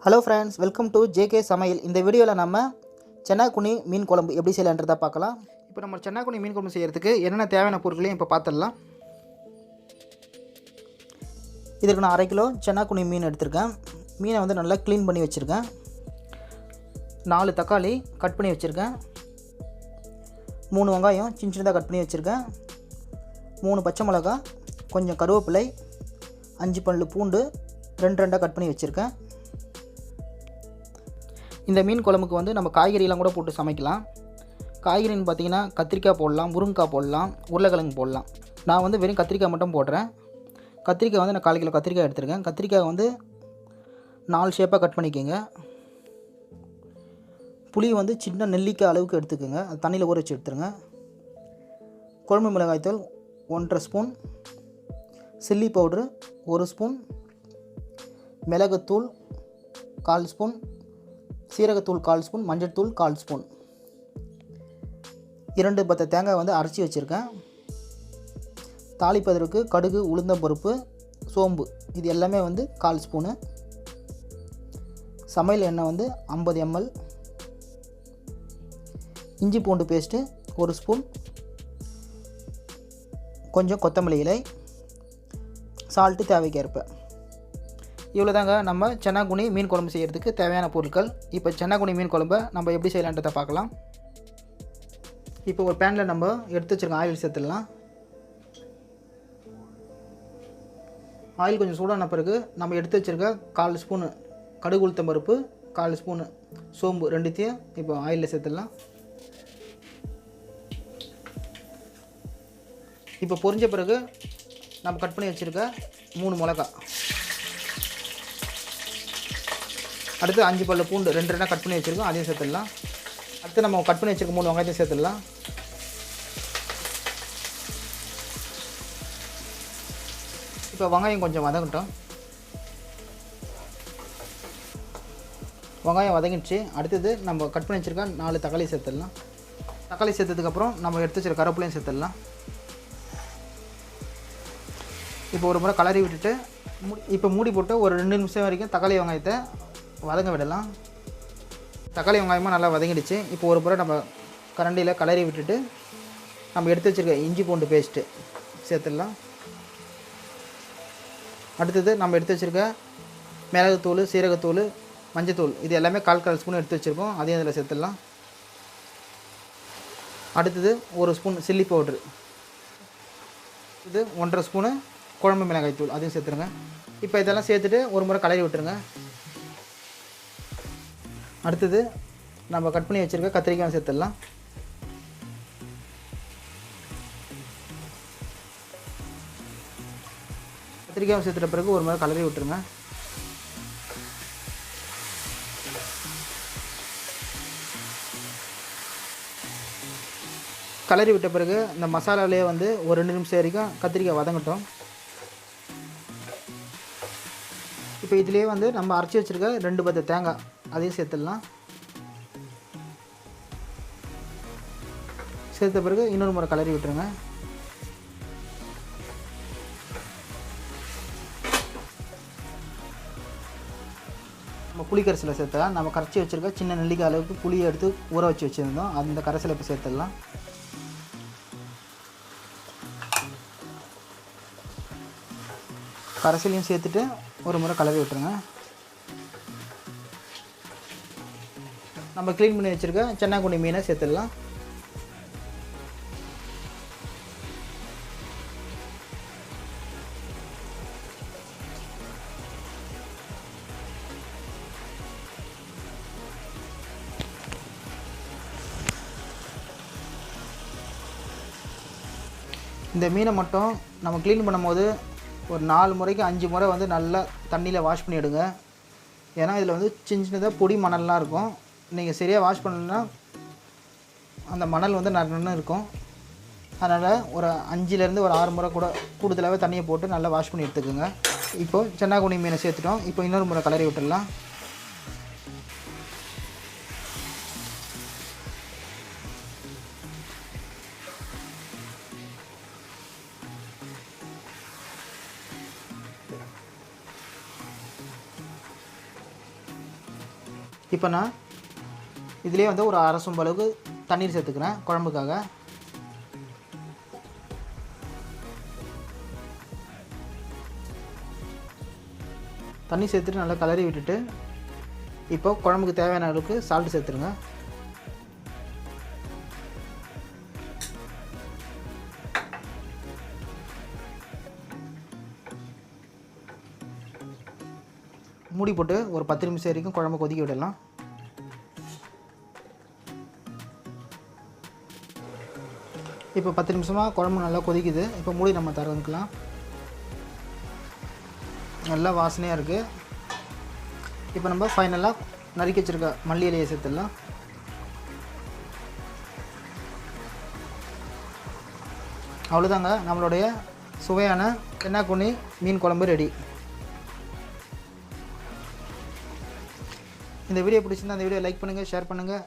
Hello friends, welcome to JK சமையல். இந்த வீடியோவில் நம்ம சென்னா குனி மீன் குழம்பு எப்படி செய்யலான்றதை பார்க்கலாம். இப்போ நம்ம சென்னா குனி மீன் குழம்பு செய்கிறதுக்கு என்னென்ன தேவையான பொருட்களையும் இப்போ பார்த்துடலாம். இதற்கு நான் 1/2 கிலோ சென்னா குனி மீன் எடுத்திருக்கேன். மீனை வந்து நல்லா க்ளீன் பண்ணி வச்சுருக்கேன். 4 தக்காளி கட் பண்ணி வச்சுருக்கேன். 3 வெங்காயம் சின்ன சின்னதாக கட் பண்ணி வச்சுருக்கேன். 3 பச்சை மிளகா, கொஞ்சம் கருவேப்பிலை, 5 பல்லு பூண்டு 2 கட் பண்ணி வச்சுருக்கேன். இந்த மீன் குழம்புக்கு வந்து நம்ம காய்கறியெல்லாம் கூட போட்டு சமைக்கலாம். காய்கறின்னு பார்த்திங்கன்னா கத்திரிக்காய் போடலாம், முருங்கைக்காய் போடலாம், உருளைக்கிழங்கு போடலாம். நான் வந்து வெறும் கத்திரிக்காய் மட்டும் போடுறேன். கத்திரிக்காய் வந்து நான் 1/4 கிலோ கத்திரிக்காய் எடுத்துருக்கேன். கத்திரிக்காய் வந்து 4 ஷேப்பாக கட் பண்ணிக்கோங்க. புளி வந்து சின்ன நெல்லிக்காய் அளவுக்கு எடுத்துக்கோங்க. அது தண்ணியில் ஊற வச்சு எடுத்துருங்க. குழம்பு மிளகாய்த்தூள் 1.5 ஸ்பூன், சில்லி பவுட்ரு 1 ஸ்பூன், மிளகுத்தூள் 1/4 ஸ்பூன், சீரகத்தூள் 1/4 ஸ்பூன், மஞ்சள் தூள் 1/4 ஸ்பூன், 2 பத்த தேங்காய் வந்து அரைச்சி வச்சுருக்கேன். தாளிப்பதற்கு கடுகு, உளுந்தம்பருப்பு, சோம்பு இது எல்லாமே வந்து 1/4 ஸ்பூனு. சமையல் எண்ணெய் வந்து 50 ml. இஞ்சி பூண்டு பேஸ்ட்டு 1 ஸ்பூன், கொஞ்சம் கொத்தமல்லி இலை, சால்ட்டு தேவைக்கேற்ப. இவ்வளோ தாங்க நம்ம சென்னா குனி மீன் குழம்பு செய்கிறதுக்கு தேவையான பொருட்கள். இப்போ சென்னா குனி மீன் குழம்பை நம்ம எப்படி செய்யலான்றதை பார்க்கலாம். இப்போ ஒரு பேனில் நம்ம எடுத்து வச்சுருக்க ஆயில் சேர்த்துடலாம். ஆயில் கொஞ்சம் சூடான பிறகு நம்ம எடுத்து வச்சுருக்க 1/4 ஸ்பூனு கடுகு உளுத்தம் பருப்பு, 1/4 ஸ்பூனு சோம்பு ரெண்டுத்தையும் இப்போ ஆயிலில் சேர்த்துடலாம். இப்போ பொரிஞ்ச பிறகு நம்ம கட் பண்ணி வச்சுருக்க 3 மிளகா, அடுத்து 5 பல்லு பூண்டு 2 கட் பண்ணி வச்சுருக்கோம், அதையும் சேர்த்துடலாம். அடுத்து நம்ம கட் பண்ணி வச்சுருக்க 3 வெங்காயத்தையும் சேர்த்துடலாம். இப்போ வெங்காயம் கொஞ்சம் வதங்கட்டும். வெங்காயம் வதங்கிடுச்சு. அடுத்தது நம்ம கட் பண்ணி வச்சுருக்க 4 தக்காளி சேர்த்துடலாம். தக்காளி சேர்த்ததுக்கப்புறம் நம்ம எடுத்து வச்சுருக்க கருவேப்பிலையும் சேர்த்துடலாம். இப்போ ஒரு முறை கலரி விட்டுட்டு இப்போ மூடி போட்டு ஒரு 2 நிமிஷம் வரைக்கும் தக்காளி வெங்காயத்தை வதங்க விடலாம். தக்காளி வெங்காயமாக நல்லா வதங்கிடுச்சு. இப்போ ஒரு முறை நம்ம கரண்டியில் கலரி விட்டுட்டு நம்ம எடுத்து வச்சுருக்க இஞ்சி பூண்டு பேஸ்ட்டு சேர்த்துடலாம். அடுத்தது நம்ம எடுத்து வச்சுருக்க மிளகுத்தூள், சீரகத்தூள், மஞ்சத்தூள் இது எல்லாமே 1/4 ஸ்பூன் எடுத்து வச்சுருக்கோம், அதையும் அதில் சேர்த்துடலாம். அடுத்தது 1 ஸ்பூன் சில்லி பவுட்ரு, இது 1.5 ஸ்பூனு குழம்பு மிளகாய் தூள், அதையும் சேர்த்துருங்க. இப்போ இதெல்லாம் சேர்த்துட்டு ஒரு முறை கலரி விட்டுருங்க. அடுத்தது நம்ம கட் பண்ணி வச்சுருக்க கத்திரிக்காய் சேர்த்துடலாம். கத்திரிக்காய் சேர்த்துட்ட பிறகு ஒரு முறை கலரி விட்டுருங்க. கலரி விட்ட பிறகு இந்த மசாலாவிலே வந்து ஒரு 2 நிமிஷம் வரைக்கும் கத்திரிக்காய் வதங்கட்டும். இப்போ இதிலே வந்து நம்ம அரைச்சி வச்சுருக்க 2 பத்த தேங்காய் அதையும் சேர்த்துடலாம். சேர்த்த பிறகு இன்னொரு முறை கலரி விட்டுருங்க. நம்ம புளி கரைசலை சேர்த்தலாம். நம்ம கரைச்சி வச்சுருக்க சின்ன நெல்லிக்காய் அளவுக்கு புளியை எடுத்து ஊற வச்சு வச்சுருந்தோம், அந்த கரைசலை இப்போ சேர்த்துடலாம். கரைசலையும் சேர்த்துட்டு ஒரு முறை கலரி விட்டுருங்க. நம்ம க்ளீன் பண்ணி வச்சுருக்க சென்னா குனி மீனை சேர்த்துடலாம். இந்த மீனை மட்டும் நம்ம க்ளீன் பண்ணும்போது ஒரு 4 முறைக்கு 5 முறை வந்து நல்லா தண்ணியில் வாஷ் பண்ணிவிடுங்க. ஏன்னா இதில் வந்து சின்ன சின்னதாக பொடி மணல்லாம் இருக்கும். நீங்கள் சரியாக வாஷ் பண்ணலைன்னா அந்த மணல் வந்து நன்னு இருக்கும். அதனால் ஒரு 5லேருந்து ஒரு 6 முறை கூட கூடுதலாகவே தண்ணியை போட்டு நல்லா வாஷ் பண்ணி எடுத்துக்கோங்க. இப்போது சென்னா குனி மீனை சேர்த்துட்டோம். இப்போ இன்னொரு முறை கலரி விட்டுடலாம். இப்போ நான் இதிலே வந்து ஒரு அரை சொம்பு அளவுக்கு தண்ணீர் சேர்த்துக்கிறேன் குழம்புக்காக. தண்ணி சேர்த்துட்டு நல்லா கலரி விட்டுட்டு இப்போ குழம்புக்கு தேவையான அளவுக்கு சால்ட் சேர்த்துருங்க. மூடி போட்டு ஒரு 10 நிமிஷம் வரைக்கும் குழம்பு கொதிக்க விடலாம். இப்போ 10 நிமிஷமாக குழம்பு நல்லா கொதிக்குது. இப்போ மூடி நம்ம திறந்துக்கலாம். நல்லா வாசனையாக இருக்குது. இப்போ நம்ம ஃபைனலாக நறுக்கி வச்சுருக்க மல்லி இலையை சேர்த்துடலாம். அவ்வளோதாங்க, நம்மளுடைய சுவையான சென்னா குன்னி மீன் குழம்பு ரெடி. இந்த வீடியோ பிடிச்சிருந்தா அந்த வீடியோ லைக் பண்ணுங்கள், ஷேர் பண்ணுங்கள்.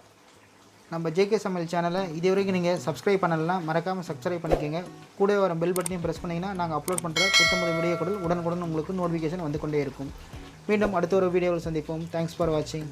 நம்ம ஜேகே சமையல் சேனலை இது வரைக்கும் நீங்கள் சப்ஸ்கிரைப் பண்ணலாம், மறக்காமல் சப்ஸ்கிரைப் பண்ணிக்கோங்க. கூட வர பெல் பட்டனையும் ப்ரெஸ் பண்ணிங்கன்னா நாங்கள் அப்லோட் பண்ணுற புத்தம்பது வீடியோக்கள் உடனுக்குடன் உங்களுக்கு நோட்டிஃபிகேஷன் வந்து கொண்டே இருக்கும். மீண்டும் அடுத்த ஒரு வீடியோவில் சந்திப்போம். தேங்க்ஸ் ஃபார் வாட்சிங்.